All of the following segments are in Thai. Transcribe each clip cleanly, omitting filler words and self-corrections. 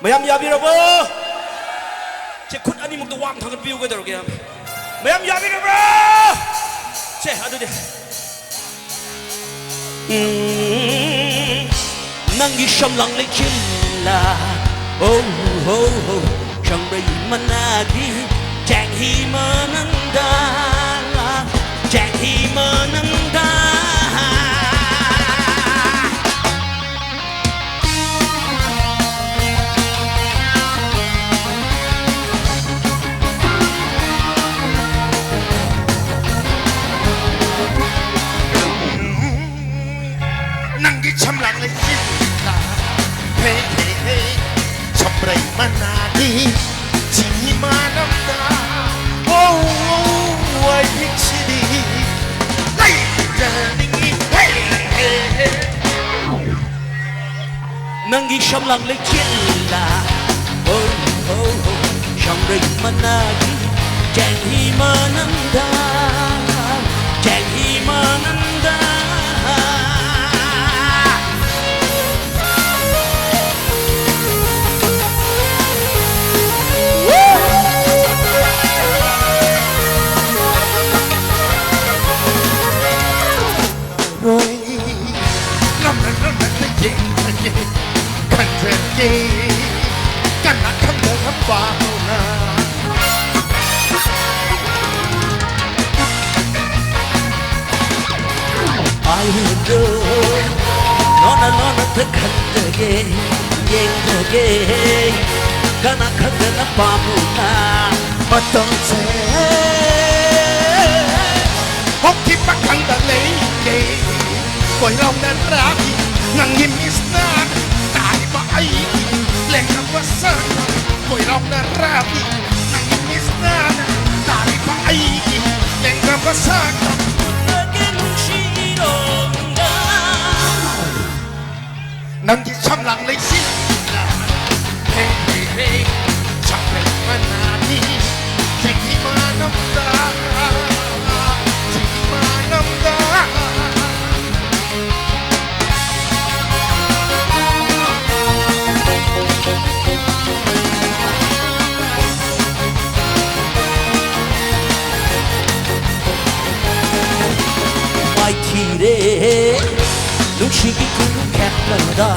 mayam yabirabo che khut ani muk to wam thang piu ga dor ge mayam yabirabo che adu de nangi shamlang le chilla oh oh oh changrai managi chang hi mananda chang hi mananda nangi chamlang le chilla hey hey hey chambrai managi chini mananda oh oh I picture hey hey hey nangi shamlang le chilla oh oh oh chambrai managi chang hi mananda chang hi manandaกันนักคำเดินคำฟ้านาไอ้เด้อนอนเธอขันเธอเย่เย่เธอเย่กันนักคำเดินคำฟ้านามาต้องเสียฮกที่ปักขังตะเลยเย่ปล่อยเรานั้นรักนั่งยิ้มมิสนาตายไปแหล่งคำว่าสักปล่อยเรานั้นรักนั่งยิ้มมิสนาตายไปแหล่งคำว่าสักนั่งยิ้มช้ำหลังเลยสิเฮ้เฮ้เฮ้ช้ำเลยมานาทีที่มาน้ำตาที่มาน้ำตาไม่ทีเร่ลูกชีกิคุลูกแคบเลยดา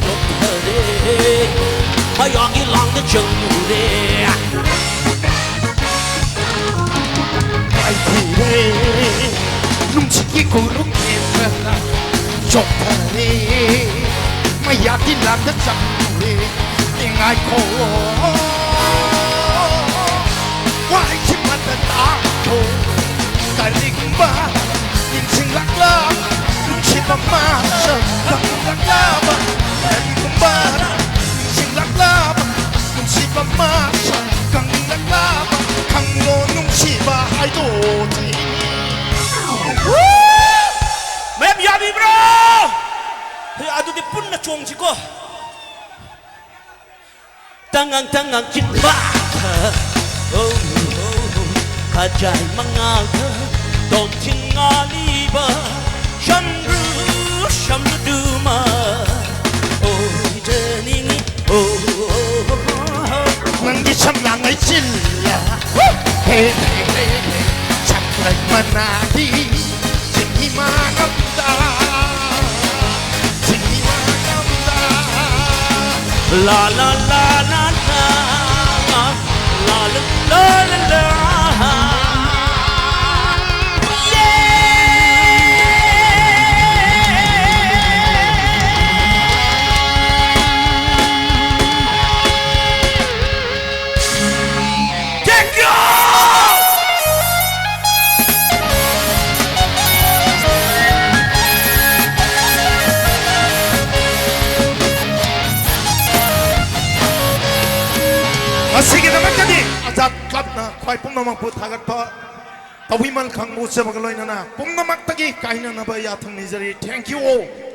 ลบเธอเร่ไม่ยอมยิ่งลองจะจังเร่ไม่ทีเร่ลุงชิกิคุลูกเก็บนะจบเธอเร่ไม่อยากที่หลังจะจังเร่ยังไงโคว่าให้ชิมันจะตาโคแต่ลิงบ้ายิงชิงลักลาลุงชิบมาเชิญลักลักลาบ้าแต่ลิงบ้ายิงชิงลักลาบ้าลุงชิบมาเชิญกังลักลาบ้าขังโง่ลุงชิบาให้โดทีแม่ยาบีบรอเฮ้ยอาดูดิปุ่นนะชงชิโก้tanganคิดบ้าเธอโอ้ข้าใจมังงาเธอต้องทิ้งงาลีบะฉันรู้ดูมาโอ้ยเธอนี่โอ้นั่งยิ่งช้ำหลังไอ้จินละเฮ้เฮ้เฮ้ฉันเลยมานาทีสิ่งที่มาน้ำตาสิ่งที่มาน้ำตาลาลาลาลาลาลาลาลาลาSige naman kani azat club na kwai pum namang puthagat pa tawi man khang mu se bagaloy na pum namak tagi kaina na ba ya thang nizari thank you all